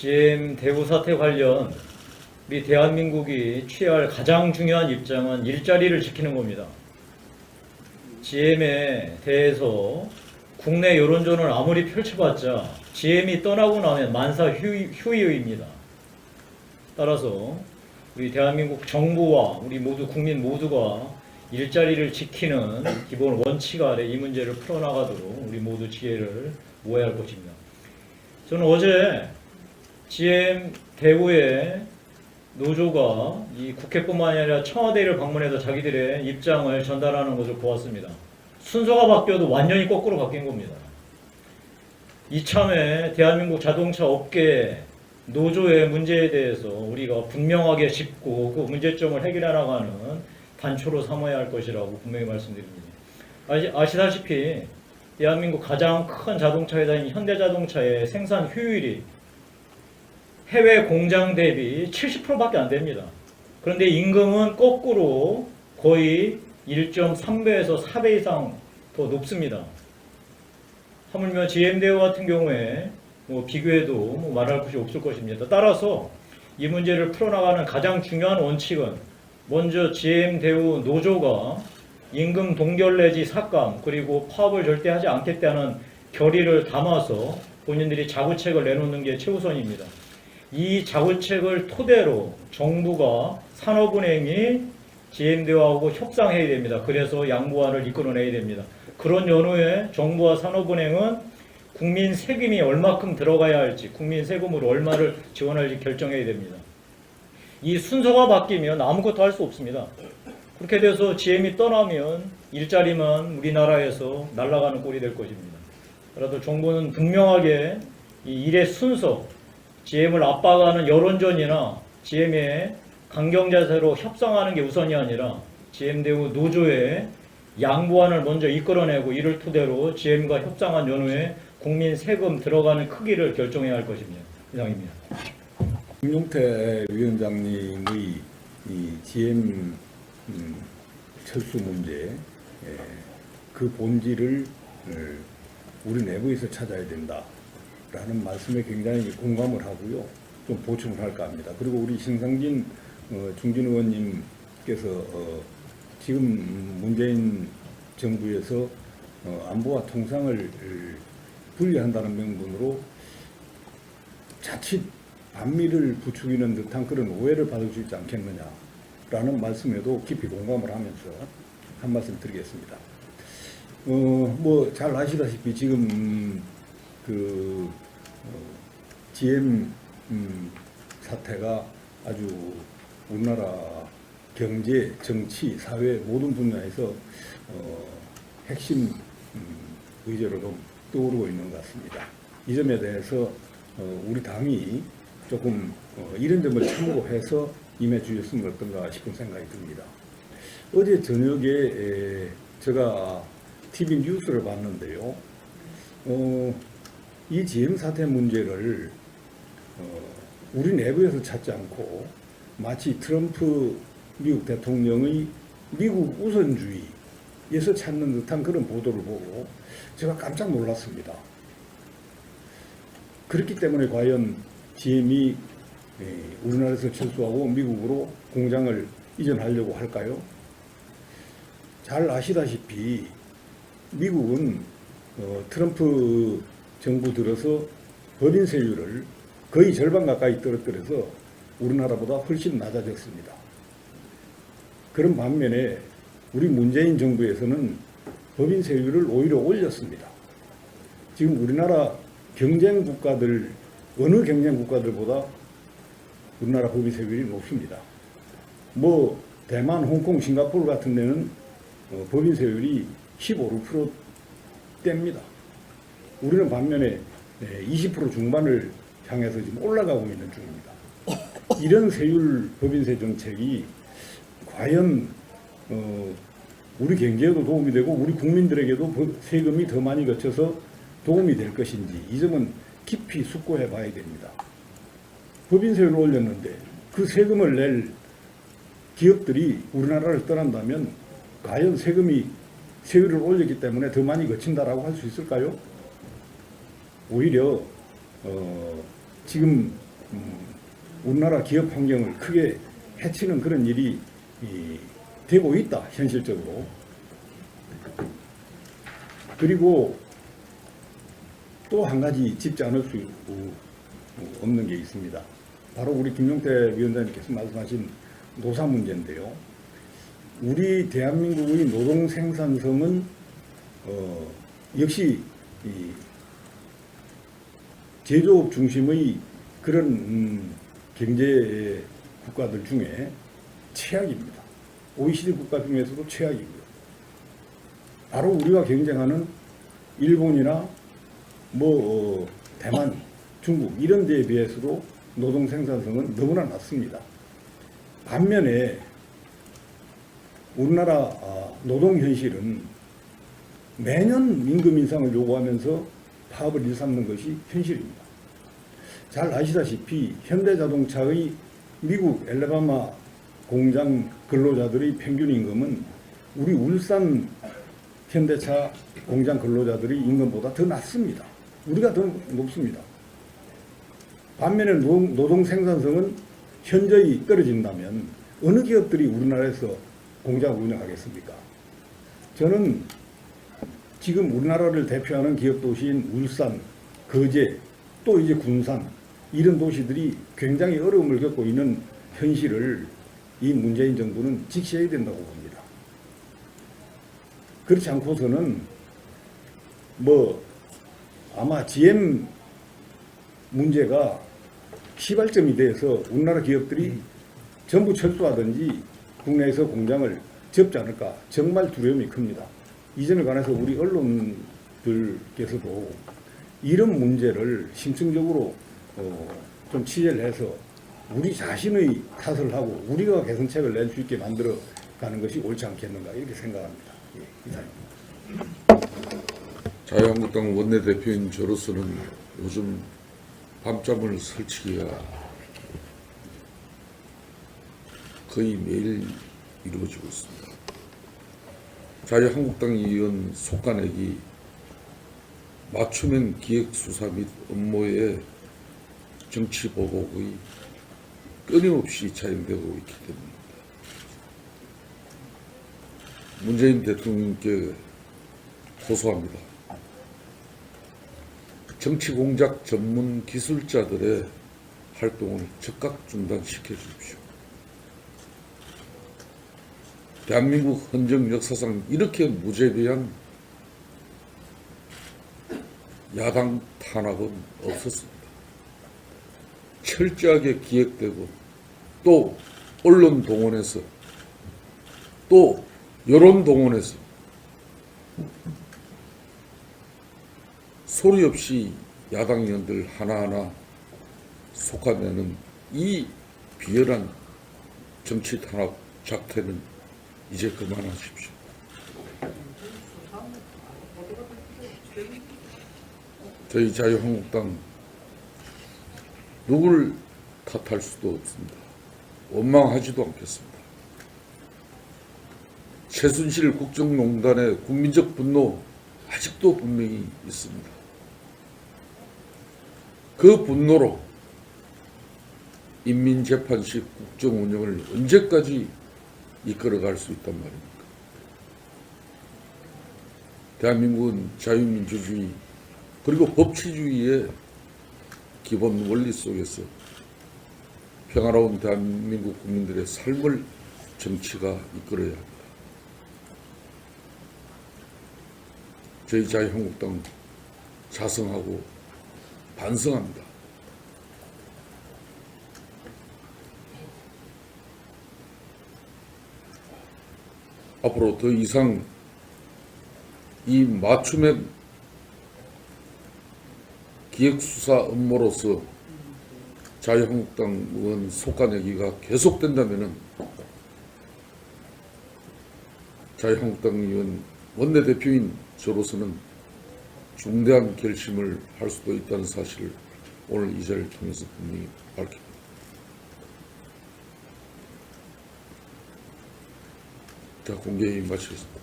GM 대우 사태 관련 우리 대한민국이 취해야 할 가장 중요한 입장은 일자리를 지키는 겁니다. GM에 대해서 국내 여론전을 아무리 펼쳐봤자 GM이 떠나고 나면 만사 휴의입니다. 따라서 우리 대한민국 정부와 우리 모두 국민 모두가 일자리를 지키는 기본 원칙 아래 이 문제를 풀어나가도록 우리 모두 지혜를 모아야 할 것입니다. 저는 어제 GM 대우의 노조가 이 국회뿐만 아니라 청와대를 방문해서 자기들의 입장을 전달하는 것을 보았습니다. 순서가 바뀌어도 완전히 거꾸로 바뀐 겁니다. 이참에 대한민국 자동차 업계 노조의 문제에 대해서 우리가 분명하게 짚고 그 문제점을 해결해 나가는 단초로 삼아야 할 것이라고 분명히 말씀드립니다. 아시다시피 대한민국 가장 큰 자동차 회사인 현대자동차의 생산 효율이 해외 공장 대비 70%밖에 안 됩니다. 그런데 임금은 거꾸로 거의 1.3배에서 4배 이상 더 높습니다. 하물며 GM대우 같은 경우에 비교해도 말할 것이 없을 것입니다. 따라서 이 문제를 풀어나가는 가장 중요한 원칙은 먼저 GM대우 노조가 임금 동결 내지 삭감 그리고 파업을 절대 하지 않겠다는 결의를 담아서 본인들이 자구책을 내놓는 게 최우선입니다. 이 자구책을 토대로 정부가 산업은행이 GM대우하고 협상해야 됩니다. 그래서 양보안을 이끌어내야 됩니다. 그런 연후에 정부와 산업은행은 국민 세금이 얼마큼 들어가야 할지, 국민 세금으로 얼마를 지원할지 결정해야 됩니다. 이 순서가 바뀌면 아무것도 할 수 없습니다. 그렇게 돼서 GM이 떠나면 일자리만 우리나라에서 날아가는 꼴이 될 것입니다. 그래도 정부는 분명하게 이 일의 순서, GM을 압박하는 여론전이나 GM의 강경자세로 협상하는 게 우선이 아니라 GM대우 노조의 양보안을 먼저 이끌어내고 이를 토대로 GM과 협상한 연후에 국민 세금 들어가는 크기를 결정해야 할 것입니다. 이상입니다. 김용태 위원장님의 이 GM 철수 문제 그 본질을 우리 내부에서 찾아야 된다라는 말씀에 굉장히 공감을 하고요. 좀 보충을 할까 합니다. 그리고 우리 신상진 중진 의원님께서 지금 문재인 정부에서 안보와 통상을 분리한다는 명분으로 자칫 반미를 부추기는 듯한 그런 오해를 받을 수 있지 않겠느냐라는 말씀에도 깊이 공감을 하면서 한 말씀 드리겠습니다. 잘 아시다시피 지금 GM 사태가 아주 우리나라 경제, 정치, 사회 모든 분야에서 핵심 의제로 좀 떠오르고 있는 것 같습니다. 이 점에 대해서 우리 당이 조금 이런 점을 참고해서 임해 주셨으면 어떤가 싶은 생각이 듭니다. 어제 저녁에 제가 TV 뉴스를 봤는데요. 이 GM 사태 문제를 우리 내부에서 찾지 않고 마치 트럼프 미국 대통령의 미국 우선주의에서 찾는 듯한 그런 보도를 보고 제가 깜짝 놀랐습니다. 그렇기 때문에 과연 GM이 우리나라에서 철수하고 미국으로 공장을 이전하려고 할까요? 잘 아시다시피 미국은 트럼프 정부 들어서 법인 세율을 거의 절반 가까이 떨어뜨려서 우리나라보다 훨씬 낮아졌습니다. 그런 반면에 우리 문재인 정부에서는 법인 세율을 오히려 올렸습니다. 지금 우리나라 경쟁 국가들, 어느 경쟁 국가들보다 우리나라 법인 세율이 높습니다. 대만, 홍콩, 싱가포르 같은 데는 법인 세율이 15%대입니다. 우리는 반면에 20% 중반을 향해서 지금 올라가고 있는 중입니다. 이런 세율 법인세 정책이 과연 우리 경제에도 도움이 되고 우리 국민들에게도 세금이 더 많이 거쳐서 도움이 될 것인지 이 점은 깊이 숙고해 봐야 됩니다. 법인세율을 올렸는데 그 세금을 낼 기업들이 우리나라를 떠난다면 과연 세율을 올렸기 때문에 더 많이 거친다라고 할 수 있을까요? 오히려 지금 우리나라 기업 환경을 크게 해치는 그런 일이 되고 있다, 현실적으로. 그리고 또 한 가지 짚지 않을 수 없는 게 있습니다. 바로 우리 김용태 위원장님께서 말씀하신 노사 문제인데요. 우리 대한민국의 노동 생산성은 역시 이 제조업 중심의 그런 경제 국가들 중에 최악입니다. OECD 국가 중에서도 최악이고요. 바로 우리가 경쟁하는 일본이나 대만, 중국 이런 데에 비해서도 노동 생산성은 너무나 낮습니다. 반면에 우리나라 노동 현실은 매년 임금 인상을 요구하면서 파업을 일삼는 것이 현실입니다. 잘 아시다시피 현대자동차의 미국 엘레바마 공장 근로자들의 평균 임금은 우리 울산 현대차 공장 근로자들의 임금보다 더 낮습니다. 우리가 더 높습니다. 반면에 노동 생산성은 현저히 떨어진다면 어느 기업들이 우리나라에서 공장을 운영하겠습니까? 저는 지금 우리나라를 대표하는 기업 도시인 울산, 거제, 또 이제 군산 이런 도시들이 굉장히 어려움을 겪고 있는 현실을 이 문재인 정부는 직시해야 된다고 봅니다. 그렇지 않고서는 아마 GM 문제가 시발점이 돼서 우리나라 기업들이 전부 철수하든지 국내에서 공장을 접지 않을까 정말 두려움이 큽니다. 이 점에 관해서 우리 언론들께서도 이런 문제를 심층적으로 좀 취재를 해서 우리 자신의 탓을 하고 우리가 개선책을 낼 수 있게 만들어 가는 것이 옳지 않겠는가 이렇게 생각합니다. 예, 이상입니다. 자유한국당 원내대표인 저로서는 요즘 밤잠을 설치기가 거의 매일 이루어지고 있습니다. 자유한국당 의원 속간액이 맞춤형 기획수사 및 업무의 정치보복의 끊임없이 차용되고 있기 때문입니다. 문재인 대통령께 호소합니다. 정치공작 전문 기술자들의 활동을 즉각 중단시켜 주십시오. 대한민국 헌정 역사상 이렇게 무제비한 야당 탄압은 없었습니다. 철저하게 기획되고 또 언론 동원해서 또 여론 동원해서 소리 없이 야당 의원들 하나하나 속아내는 이 비열한 정치 탄압 작태는 이제 그만하십시오. 저희 자유한국당 누굴 탓할 수도 없습니다. 원망하지도 않겠습니다. 최순실 국정농단의 국민적 분노 아직도 분명히 있습니다. 그 분노로 인민재판식 국정 운영을 언제까지 이끌어갈 수 있단 말입니까? 대한민국은 자유민주주의 그리고 법치주의의 기본 원리 속에서 평화로운 대한민국 국민들의 삶을 정치가 이끌어야 합니다. 저희 자유한국당 자성하고 반성합니다. 앞으로 더 이상 이 맞춤형 기획수사 업무로서 자유한국당 의원 속간내기가 계속된다면 자유한국당 의원 원내대표인 저로서는 중대한 결심을 할 수도 있다는 사실을 오늘 이 자리를 통해서 분명히 밝힙니다. 자, 공개회의 마치겠습니다.